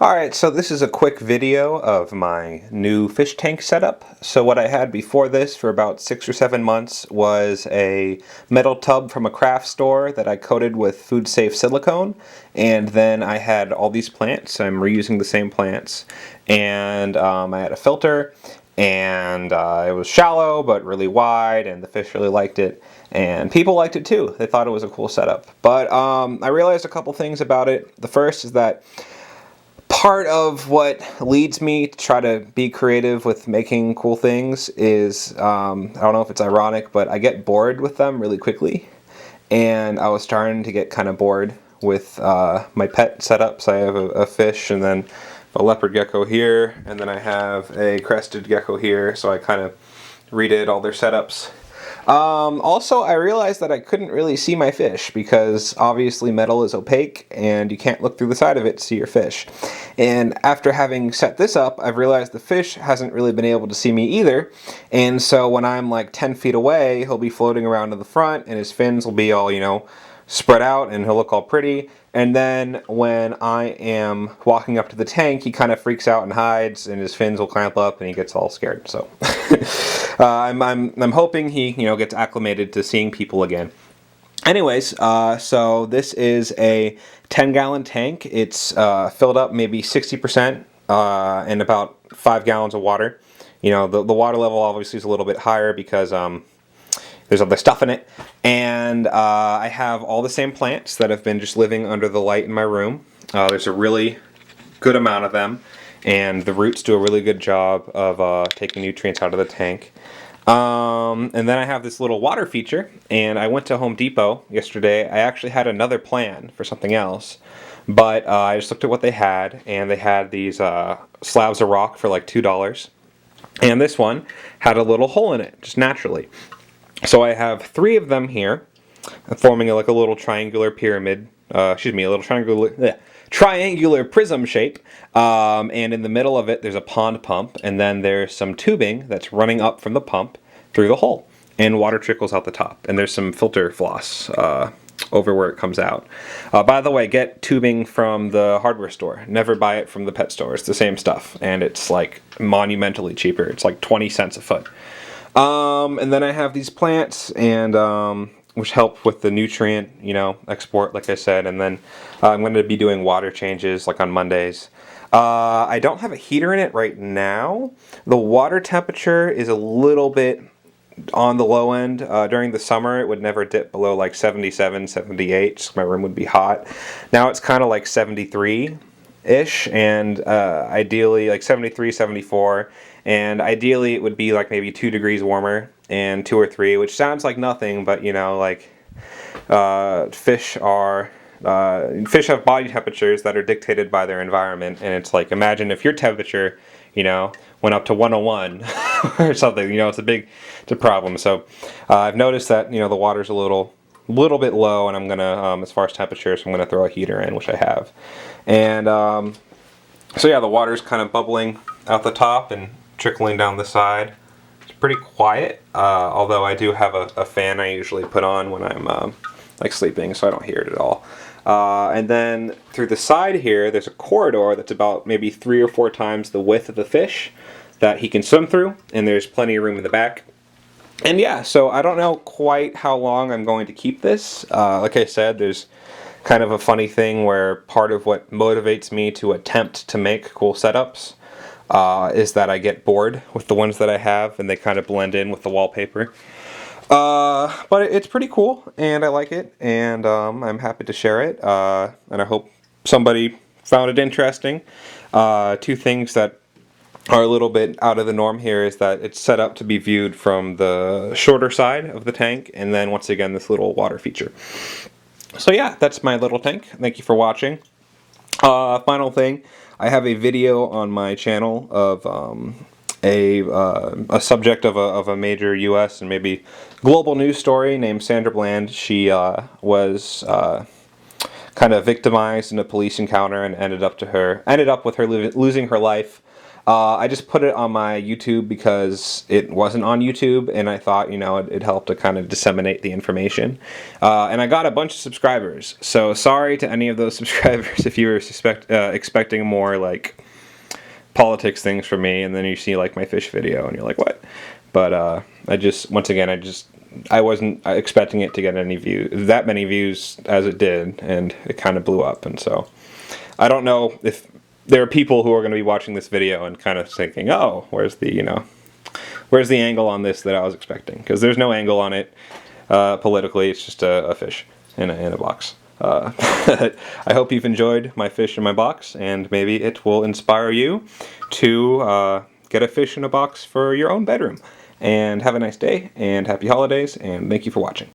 Alright, so this is a quick video of my new fish tank setup. So what I had before this for about 6 or 7 months was a metal tub from a craft store that I coated with food safe silicone, and then I had all these plants. I'm reusing the same plants, and I had a filter, and it was shallow but really wide, and the fish really liked it, and people liked it too. They thought it was a cool setup. But I realized a couple things about it. The first is that part of what leads me to try to be creative with making cool things is, I don't know if it's ironic, but I get bored with them really quickly. And I was starting to get kind of bored with my pet setups. I have a fish and then a leopard gecko here, and then I have a crested gecko here, so I kind of redid all their setups. Also, I realized that I couldn't really see my fish because obviously metal is opaque and you can't look through the side of it to see your fish. And after having set this up, I've realized the fish hasn't really been able to see me either. And so when I'm like 10 feet away, he'll be floating around to the front and his fins will be all, spread out and he'll look all pretty. And then when I am walking up to the tank, he kind of freaks out and hides, and his fins will clamp up, and he gets all scared. So I'm hoping he gets acclimated to seeing people again. Anyways, so this is a 10-gallon tank. It's filled up maybe 60% and about 5 gallons of water. The water level obviously is a little bit higher because there's other stuff in it, and I have all the same plants that have been just living under the light in my room. There's a really good amount of them, and the roots do a really good job of taking nutrients out of the tank. And then I have this little water feature, and I went to Home Depot yesterday. I actually had another plan for something else, but I just looked at what they had, and they had these slabs of rock for like $2, and this one had a little hole in it, just naturally. So I have 3 of them here, forming like a little triangular pyramid, a little triangular prism shape, and in the middle of it there's a pond pump, and then there's some tubing that's running up from the pump through the hole, and water trickles out the top, and there's some filter floss over where it comes out. By the way, get tubing from the hardware store. Never buy it from the pet store. It's the same stuff, and it's like monumentally cheaper. It's like 20 cents a foot. And then I have these plants, and which help with the nutrient, export, like I said, and then I'm going to be doing water changes like on Mondays. I don't have a heater in it right now. The water temperature is a little bit on the low end. During the summer it would never dip below like 77, 78, so my room would be hot. Now it's kind of like 73-ish, and ideally like 73, 74. And ideally it would be like maybe 2 degrees warmer and 2 or 3, which sounds like nothing, but fish have body temperatures that are dictated by their environment, and it's like, imagine if your temperature went up to 101 or something. It's a problem. So I've noticed that the water's a little bit low, and I'm gonna as far as temperatures, I'm gonna throw a heater in, which I have. And so yeah, the water's kind of bubbling out the top and trickling down the side. It's pretty quiet, although I do have a fan I usually put on when I'm sleeping, so I don't hear it at all. And then through the side here, there's a corridor that's about maybe 3 or 4 times the width of the fish that he can swim through, and there's plenty of room in the back. And yeah, so I don't know quite how long I'm going to keep this. Like I said, there's kind of a funny thing where part of what motivates me to attempt to make cool setups is that I get bored with the ones that I have, and they kind of blend in with the wallpaper. But it's pretty cool, and I like it, and I'm happy to share it, and I hope somebody found it interesting. 2 things that are a little bit out of the norm here is that it's set up to be viewed from the shorter side of the tank, and then once again this little water feature. So yeah, that's my little tank. Thank you for watching. Final thing, I have a video on my channel of a subject of a major U.S. and maybe global news story named Sandra Bland. She was kind of victimized in a police encounter and ended up with her losing her life I just put it on my YouTube because it wasn't on YouTube, and I thought, you know, it helped to kind of disseminate the information. And I got a bunch of subscribers, so sorry to any of those subscribers if you were expecting more, like, politics things from me, and then you see, like, my fish video, and you're like, what? But I wasn't expecting it to get that many views as it did, and it kind of blew up, and so I don't know if there are people who are going to be watching this video and kind of thinking, oh, where's the angle on this that I was expecting? Because there's no angle on it politically. It's just a fish in a box. I hope you've enjoyed my fish in my box, and maybe it will inspire you to get a fish in a box for your own bedroom. And have a nice day, and happy holidays, and thank you for watching.